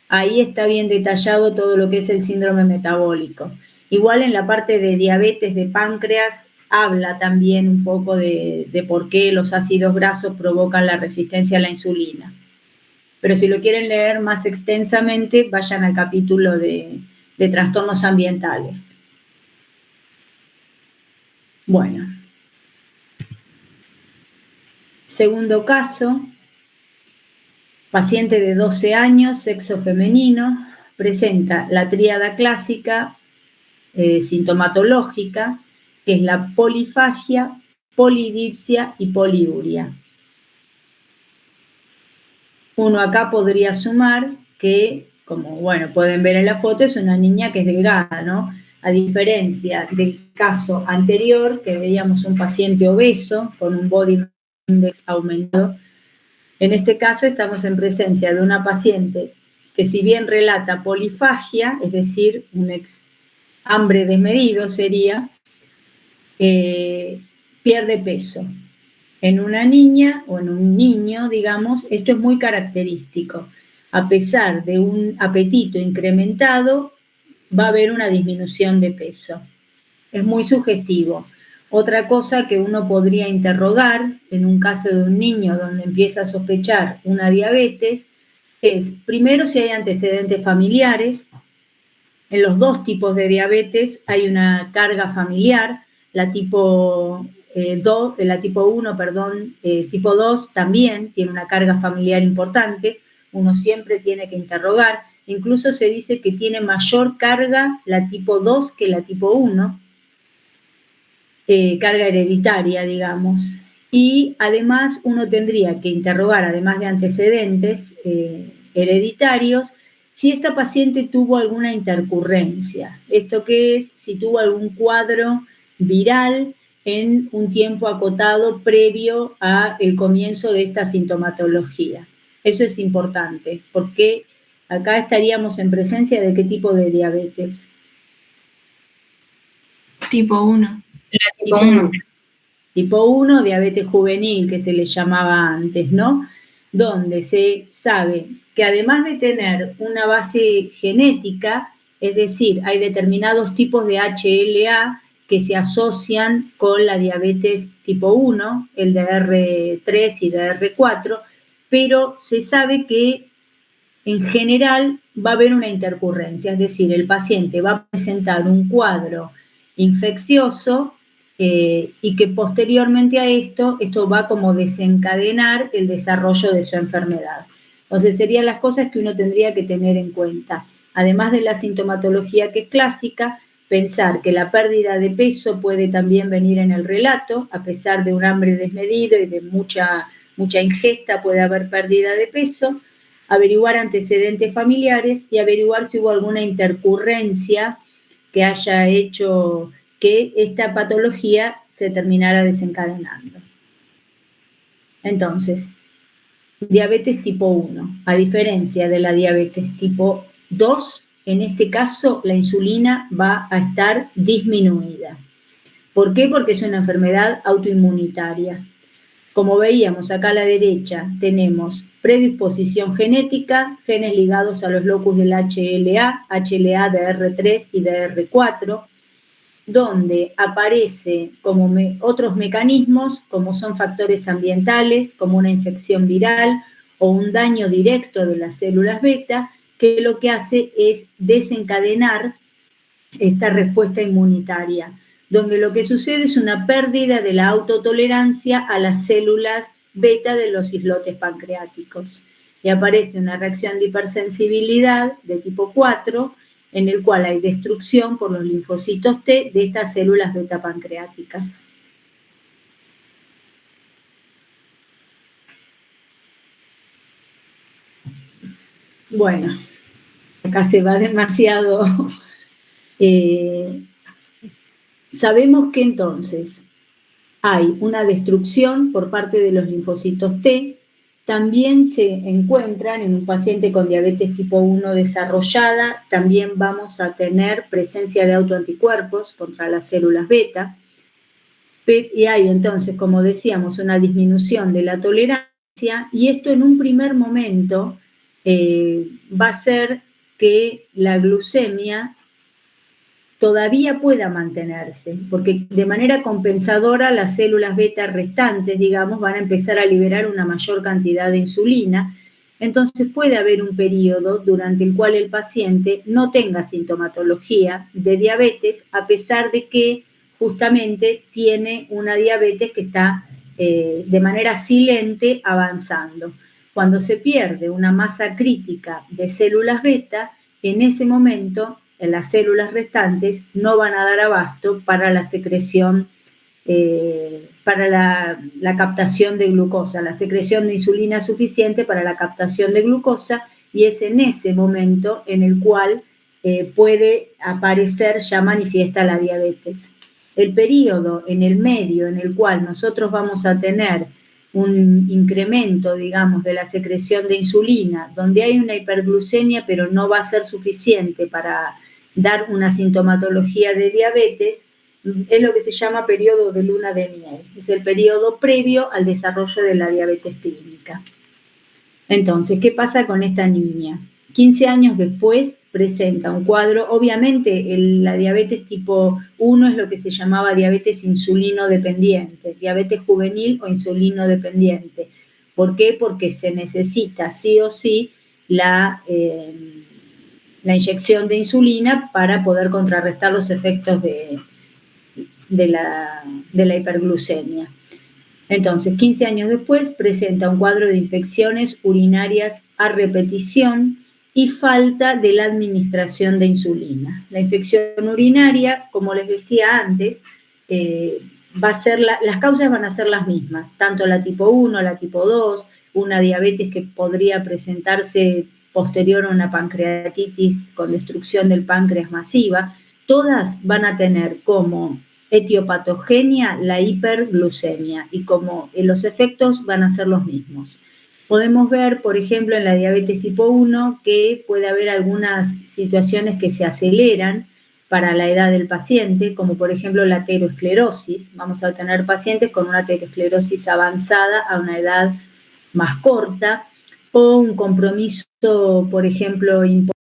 Ahí está bien detallado todo lo que es el síndrome metabólico. Igual en la parte de diabetes de páncreas habla también un poco de por qué los ácidos grasos provocan la resistencia a la insulina. Pero si lo quieren leer más extensamente, vayan al capítulo de trastornos ambientales. Bueno. Segundo caso, paciente de 12 años, sexo femenino, presenta la tríada clásica sintomatológica, que es la polifagia, polidipsia y poliuria. Uno acá podría sumar que, como bueno, pueden ver en la foto, es una niña que es delgada, ¿no? A diferencia del caso anterior, que veíamos un paciente obeso con un body index aumentado, en este caso estamos en presencia de una paciente que, si bien relata polifagia, es decir, un hambre desmedido sería, pierde peso. En una niña o en un niño, digamos, esto es muy característico. A pesar de un apetito incrementado, va a haber una disminución de peso. Es muy sugestivo. Otra cosa que uno podría interrogar en un caso de un niño donde empieza a sospechar una diabetes es, primero, si hay antecedentes familiares. En los dos tipos de diabetes hay una carga familiar, la tipo 1, tipo 2 también tiene una carga familiar importante, uno siempre tiene que interrogar, incluso se dice que tiene mayor carga la tipo 2 que la tipo 1, carga hereditaria, digamos, y además uno tendría que interrogar, además de antecedentes hereditarios, si esta paciente tuvo alguna intercurrencia. ¿Esto qué es? Si tuvo algún cuadro viral en un tiempo acotado previo al comienzo de esta sintomatología. Eso es importante, porque acá estaríamos en presencia de qué tipo de diabetes. Tipo 1. Tipo 1. tipo 1, diabetes juvenil, que se le llamaba antes, ¿no? Donde se sabe que además de tener una base genética, es decir, hay determinados tipos de HLA que se asocian con la diabetes tipo 1, el DR3 y DR4, pero se sabe que en general va a haber una intercurrencia, es decir, el paciente va a presentar un cuadro infeccioso y que posteriormente a esto va como desencadenar el desarrollo de su enfermedad. Entonces serían las cosas que uno tendría que tener en cuenta. Además de la sintomatología que es clásica, pensar que la pérdida de peso puede también venir en el relato, a pesar de un hambre desmedido y de mucha ingesta puede haber pérdida de peso, averiguar antecedentes familiares y averiguar si hubo alguna intercurrencia que haya hecho que esta patología se terminara desencadenando. Entonces, diabetes tipo 1, a diferencia de la diabetes tipo 2, en este caso la insulina va a estar disminuida. ¿Por qué? Porque es una enfermedad autoinmunitaria. Como veíamos acá a la derecha, tenemos predisposición genética, genes ligados a los locus del HLA, HLA DR3 y DR4, donde aparece como otros mecanismos, como son factores ambientales, como una infección viral o un daño directo de las células beta, que lo que hace es desencadenar esta respuesta inmunitaria, donde lo que sucede es una pérdida de la autotolerancia a las células beta de los islotes pancreáticos. Y aparece una reacción de hipersensibilidad de tipo 4, en el cual hay destrucción por los linfocitos T de estas células beta pancreáticas. Bueno, acá se va demasiado. Sabemos que entonces hay una destrucción por parte de los linfocitos T. También se encuentran en un paciente con diabetes tipo 1 desarrollada, también vamos a tener presencia de autoanticuerpos contra las células beta. Y hay entonces, como decíamos, una disminución de la tolerancia, y esto en un primer momento va a ser que la glucemia todavía pueda mantenerse, porque de manera compensadora las células beta restantes, digamos, van a empezar a liberar una mayor cantidad de insulina. Entonces puede haber un periodo durante el cual el paciente no tenga sintomatología de diabetes, a pesar de que justamente tiene una diabetes que está de manera silente avanzando. Cuando se pierde una masa crítica de células beta, en ese momento las células restantes no van a dar abasto para la secreción, para la captación de glucosa, la secreción de insulina suficiente para la captación de glucosa, y es en ese momento en el cual puede aparecer ya manifiesta la diabetes. El periodo en el medio en el cual nosotros vamos a tener un incremento, digamos, de la secreción de insulina, donde hay una hiperglucemia, pero no va a ser suficiente para dar una sintomatología de diabetes, es lo que se llama periodo de luna de miel. Es el periodo previo al desarrollo de la diabetes clínica. Entonces, ¿qué pasa con esta niña? 15 años después presenta un cuadro, obviamente la diabetes tipo 1 es lo que se llamaba diabetes insulino dependiente, diabetes juvenil o insulino dependiente. ¿Por qué? Porque se necesita sí o sí la inyección de insulina para poder contrarrestar los efectos de la hiperglucemia. Entonces, 15 años después, presenta un cuadro de infecciones urinarias a repetición y falta de la administración de insulina. La infección urinaria, como les decía antes, las causas van a ser las mismas, tanto la tipo 1, la tipo 2, una diabetes que podría presentarse posterior a una pancreatitis con destrucción del páncreas masiva, todas van a tener como etiopatogenia la hiperglucemia, y como los efectos van a ser los mismos. Podemos ver, por ejemplo, en la diabetes tipo 1 que puede haber algunas situaciones que se aceleran para la edad del paciente, como por ejemplo la aterosclerosis. Vamos a tener pacientes con una aterosclerosis avanzada a una edad más corta, o un compromiso, por ejemplo, importante.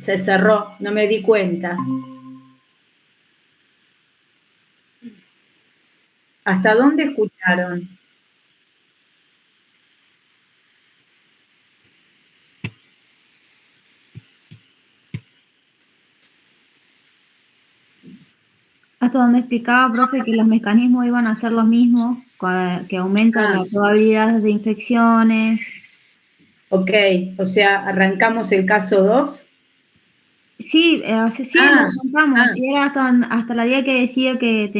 Se cerró, no me di cuenta. ¿Hasta dónde escucharon? Hasta donde explicaba, profe, que los mecanismos iban a ser los mismos, que aumenta la probabilidad de infecciones. Ok, o sea, ¿arrancamos el caso 2? Sí, lo arrancamos. Y era hasta la día que decía que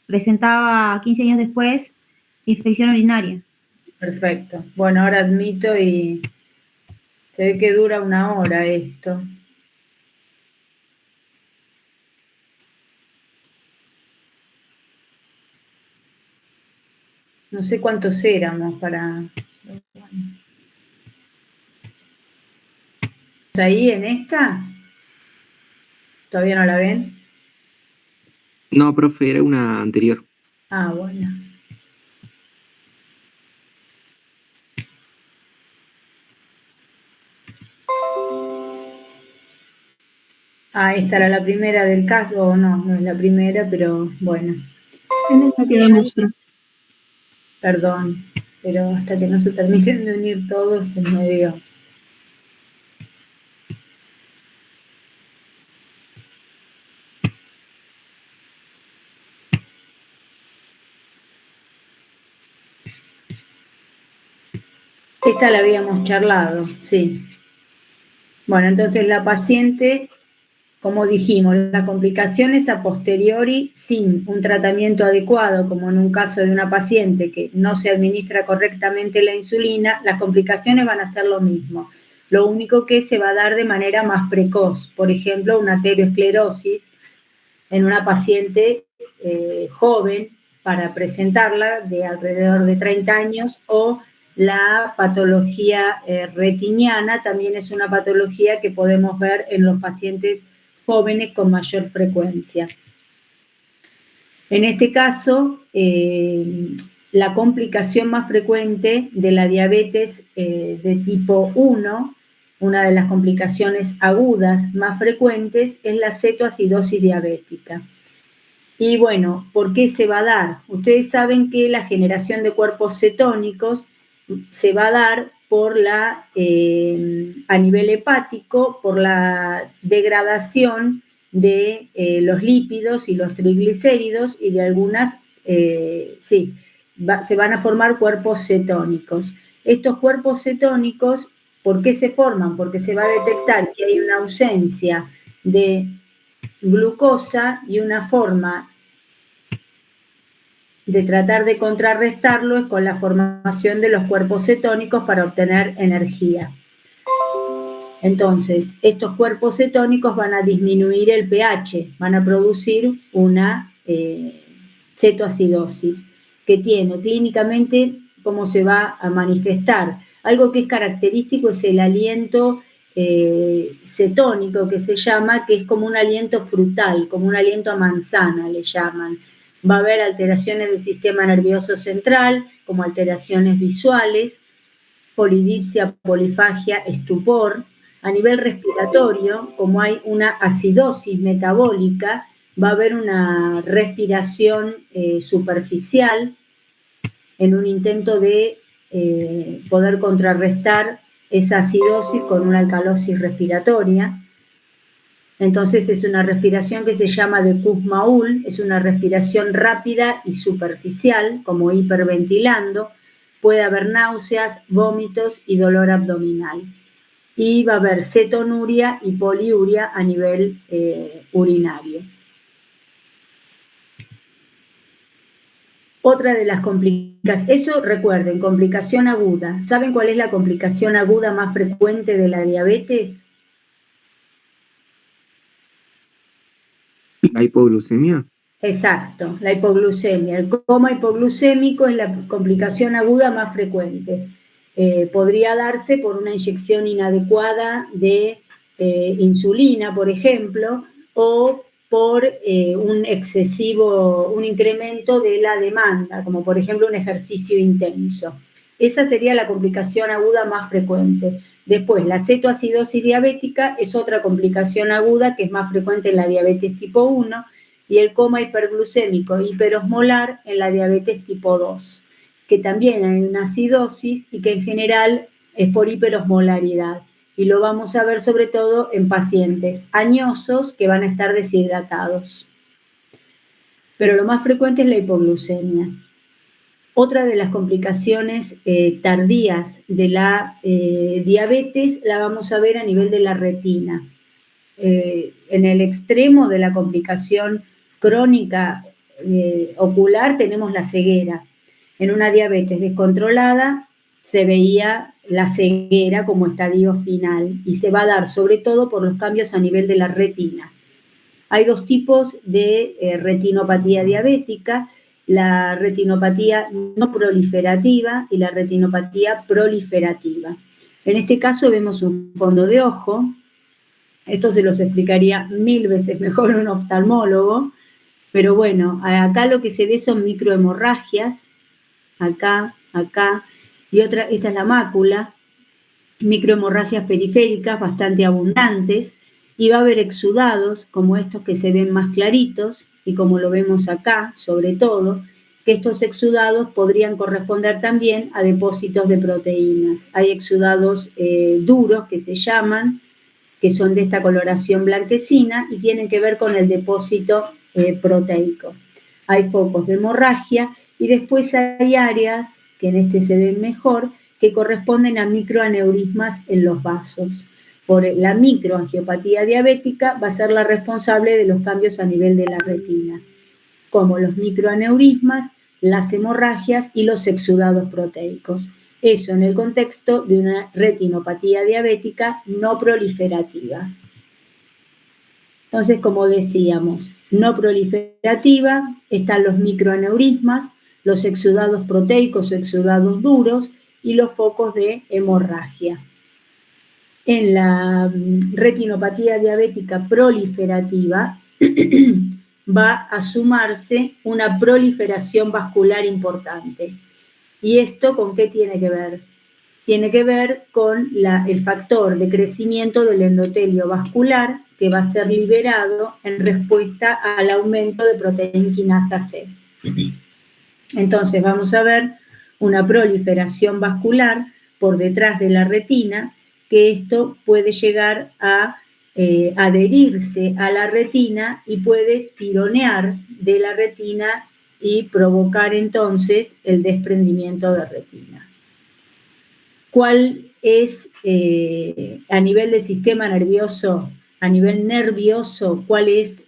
presentaba 15 años después infección urinaria. Perfecto. Bueno, ahora admito y se ve que dura 1 hora esto. No sé cuántos éramos para... ¿Ahí en esta? ¿Todavía no la ven? No, profe, era una anterior. Ah, bueno. Ah, esta era la primera del caso, o no, no es la primera, pero bueno. En esa quedamos, profe. Perdón, pero hasta que no se terminen de unir todos en medio. Esta la habíamos charlado, sí. Bueno, entonces la paciente, como dijimos, las complicaciones a posteriori sin un tratamiento adecuado, como en un caso de una paciente que no se administra correctamente la insulina, las complicaciones van a ser lo mismo. Lo único que se va a dar de manera más precoz, por ejemplo, una aterosclerosis en una paciente joven para presentarla de alrededor de 30 años, o la patología retiniana también es una patología que podemos ver en los pacientes jóvenes con mayor frecuencia. En este caso, la complicación más frecuente de la diabetes de tipo 1, una de las complicaciones agudas más frecuentes, es la cetoacidosis diabética. Y bueno, ¿por qué se va a dar? Ustedes saben que la generación de cuerpos cetónicos se va a dar por a nivel hepático, por la degradación de los lípidos y los triglicéridos, y de algunas, se van a formar cuerpos cetónicos. Estos cuerpos cetónicos, ¿por qué se forman? Porque se va a detectar que hay una ausencia de glucosa, y una forma de tratar de contrarrestarlo es con la formación de los cuerpos cetónicos para obtener energía. Entonces, estos cuerpos cetónicos van a disminuir el pH, van a producir una cetoacidosis, que tiene clínicamente cómo se va a manifestar. Algo que es característico es el aliento cetónico, que se llama, que es como un aliento frutal, como un aliento a manzana, le llaman. Va a haber alteraciones del sistema nervioso central, como alteraciones visuales, polidipsia, polifagia, estupor. A nivel respiratorio, como hay una acidosis metabólica, va a haber una respiración superficial en un intento de poder contrarrestar esa acidosis con una alcalosis respiratoria. Entonces es una respiración que se llama de Kussmaul, es una respiración rápida y superficial, como hiperventilando. Puede haber náuseas, vómitos y dolor abdominal. Y va a haber cetonuria y poliuria a nivel urinario. Otra de las complicaciones, eso recuerden, complicación aguda. ¿Saben cuál es la complicación aguda más frecuente de la diabetes? ¿La hipoglucemia? Exacto, la hipoglucemia. El coma hipoglucémico es la complicación aguda más frecuente. Podría darse por una inyección inadecuada de insulina, por ejemplo, o por un incremento de la demanda, como por ejemplo un ejercicio intenso. Esa sería la complicación aguda más frecuente. Después, la cetoacidosis diabética es otra complicación aguda que es más frecuente en la diabetes tipo 1 y el coma hiperglucémico hiperosmolar en la diabetes tipo 2, que también hay una acidosis y que en general es por hiperosmolaridad. Y lo vamos a ver sobre todo en pacientes añosos que van a estar deshidratados. Pero lo más frecuente es la hipoglucemia. Otra de las complicaciones tardías de la diabetes la vamos a ver a nivel de la retina. En el extremo de la complicación crónica ocular tenemos la ceguera. En una diabetes descontrolada se veía la ceguera como estadio final y se va a dar sobre todo por los cambios a nivel de la retina. Hay dos tipos de retinopatía diabética, la retinopatía no proliferativa y la retinopatía proliferativa. En este caso vemos un fondo de ojo, esto se los explicaría 1000 veces mejor un oftalmólogo, pero bueno, acá lo que se ve son microhemorragias, acá, y esta es la mácula, microhemorragias periféricas bastante abundantes, y va a haber exudados como estos que se ven más claritos, y como lo vemos acá, sobre todo, que estos exudados podrían corresponder también a depósitos de proteínas. Hay exudados duros que se llaman, que son de esta coloración blanquecina y tienen que ver con el depósito proteico. Hay focos de hemorragia y después hay áreas, que en este se ven mejor, que corresponden a microaneurismas en los vasos. Por la microangiopatía diabética va a ser la responsable de los cambios a nivel de la retina, como los microaneurismas, las hemorragias y los exudados proteicos. Eso en el contexto de una retinopatía diabética no proliferativa. Entonces, como decíamos, no proliferativa están los microaneurismas, los exudados proteicos o exudados duros y los focos de hemorragia. En la retinopatía diabética proliferativa va a sumarse una proliferación vascular importante. ¿Y esto con qué tiene que ver? Tiene que ver con el factor de crecimiento del endotelio vascular que va a ser liberado en respuesta al aumento de proteína quinasa C. Entonces vamos a ver una proliferación vascular por detrás de la retina, que esto puede llegar a adherirse a la retina y puede tironear de la retina y provocar entonces el desprendimiento de retina. ¿Cuál es, a nivel del sistema nervioso, a nivel nervioso, cuál es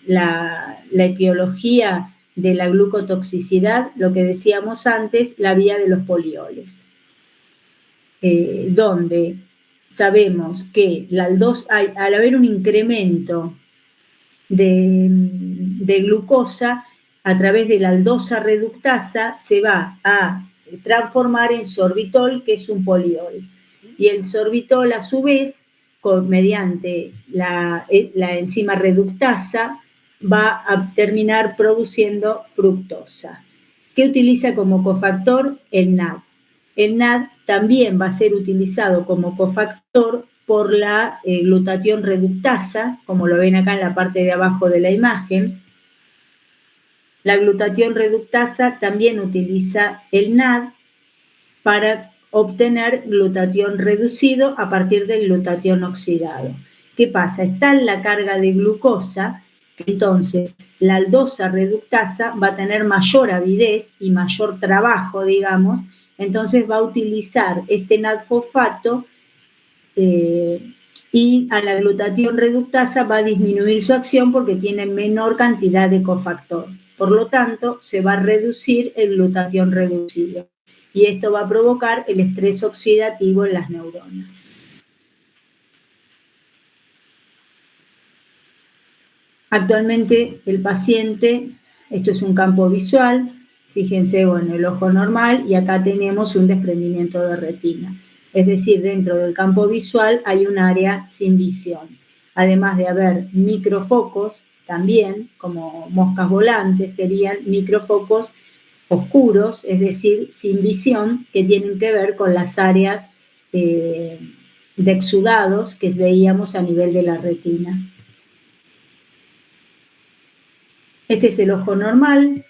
la etiología de la glucotoxicidad? Lo que decíamos antes, la vía de los polioles, donde sabemos que al haber un incremento de glucosa, a través de la aldosa reductasa se va a transformar en sorbitol, que es un poliol. Y el sorbitol, a su vez, mediante la enzima reductasa, va a terminar produciendo fructosa. ¿Qué utiliza como cofactor? El NAD. El NAD también va a ser utilizado como cofactor por la glutatión reductasa, como lo ven acá en la parte de abajo de la imagen. La glutatión reductasa también utiliza el NAD para obtener glutatión reducido a partir del glutatión oxidado. ¿Qué pasa? Está en la carga de glucosa, entonces la aldosa reductasa va a tener mayor avidez y mayor trabajo, digamos, entonces va a utilizar este NAD-fosfato y a la glutatión reductasa va a disminuir su acción porque tiene menor cantidad de cofactor. Por lo tanto, se va a reducir el glutatión reducido. Y esto va a provocar el estrés oxidativo en las neuronas. Actualmente el paciente, esto es un campo visual, fíjense en el ojo normal y acá tenemos un desprendimiento de retina. Es decir, dentro del campo visual hay un área sin visión. Además de haber microfocos, también, como moscas volantes, serían microfocos oscuros, es decir, sin visión, que tienen que ver con las áreas de exudados que veíamos a nivel de la retina. Este es el ojo normal.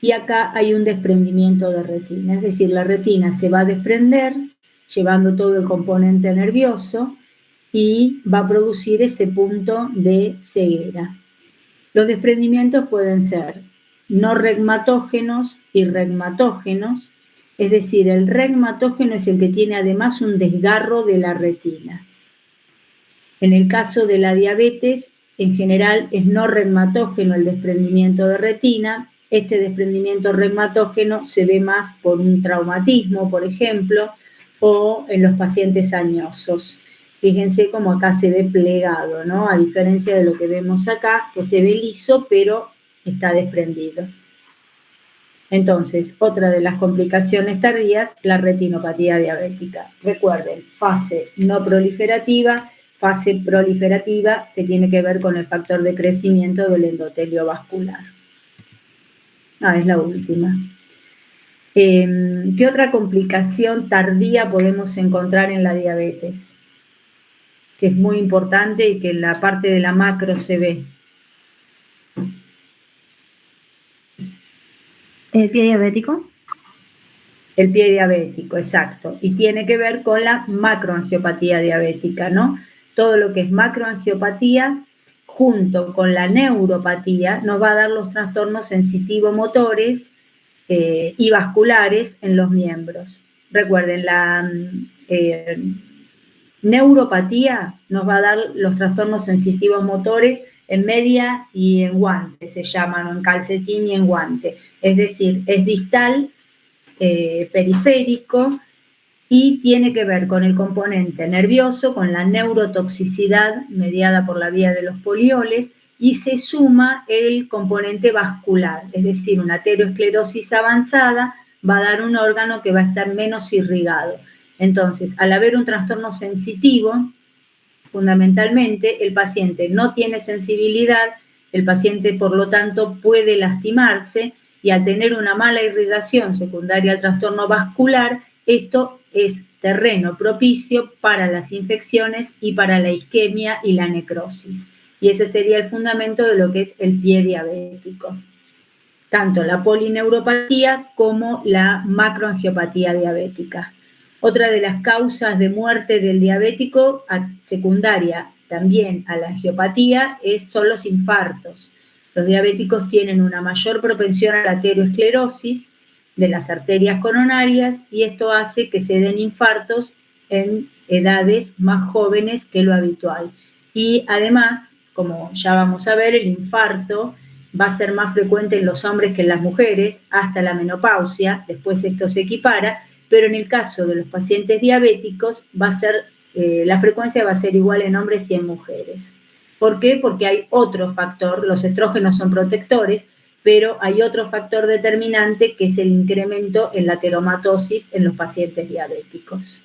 Y acá hay un desprendimiento de retina, es decir, la retina se va a desprender, llevando todo el componente nervioso, y va a producir ese punto de ceguera. Los desprendimientos pueden ser no regmatógenos y regmatógenos, es decir, el regmatógeno es el que tiene además un desgarro de la retina. En el caso de la diabetes, en general es no regmatógeno el desprendimiento de retina. Este desprendimiento regmatógeno se ve más por un traumatismo, por ejemplo, o en los pacientes añosos. Fíjense cómo acá se ve plegado, ¿no? A diferencia de lo que vemos acá, que se ve liso, pero está desprendido. Entonces, otra de las complicaciones tardías, la retinopatía diabética. Recuerden, fase no proliferativa, fase proliferativa, que tiene que ver con el factor de crecimiento del endotelio vascular. Es la última. ¿Qué otra complicación tardía podemos encontrar en la diabetes? Que es muy importante y que en la parte de la macro se ve. ¿El pie diabético? El pie diabético, exacto. Y tiene que ver con la macroangiopatía diabética, ¿no? Todo lo que es macroangiopatía, junto con la neuropatía, nos va a dar los trastornos sensitivo-motores y vasculares en los miembros. Recuerden, la neuropatía nos va a dar los trastornos sensitivos motores en media y en guante, se llaman, o en calcetín y en guante. Es decir, es distal, periférico, y tiene que ver con el componente nervioso, con la neurotoxicidad mediada por la vía de los polioles, y se suma el componente vascular, es decir, una aterosclerosis avanzada va a dar un órgano que va a estar menos irrigado. Entonces, al haber un trastorno sensitivo, fundamentalmente el paciente no tiene sensibilidad, el paciente por lo tanto puede lastimarse, y al tener una mala irrigación secundaria al trastorno vascular, esto es terreno propicio para las infecciones y para la isquemia y la necrosis. Y ese sería el fundamento de lo que es el pie diabético. Tanto la polineuropatía como la macroangiopatía diabética. Otra de las causas de muerte del diabético, secundaria también a la angiopatía, son los infartos. Los diabéticos tienen una mayor propensión a la aterosclerosis de las arterias coronarias, y esto hace que se den infartos en edades más jóvenes que lo habitual. Y además, como ya vamos a ver, el infarto va a ser más frecuente en los hombres que en las mujeres hasta la menopausia, después esto se equipara, pero en el caso de los pacientes diabéticos va a ser, la frecuencia va a ser igual en hombres y en mujeres. ¿Por qué? Porque hay otro factor, los estrógenos son protectores, pero hay otro factor determinante que es el incremento en la ateromatosis en los pacientes diabéticos.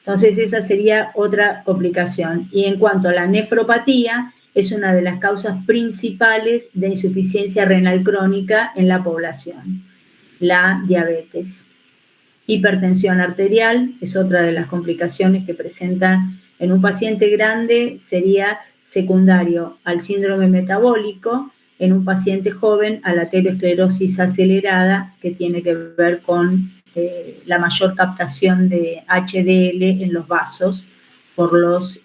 Entonces esa sería otra complicación. Y en cuanto a la nefropatía, es una de las causas principales de insuficiencia renal crónica en la población, la diabetes. Hipertensión arterial es otra de las complicaciones que presenta en un paciente grande, sería secundario al síndrome metabólico, en un paciente joven a la aterosclerosis acelerada, que tiene que ver con la mayor captación de HDL en los vasos por los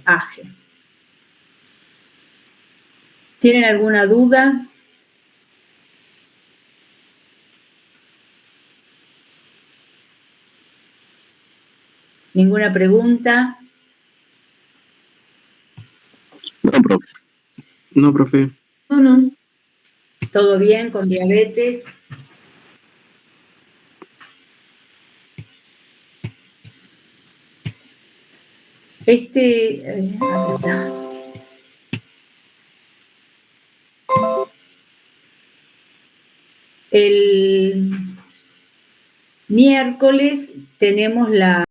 AGE. ¿Tienen alguna duda? ¿Ninguna pregunta? No, profe. No, profe. No. ¿Todo bien con diabetes? Acá está. El miércoles tenemos la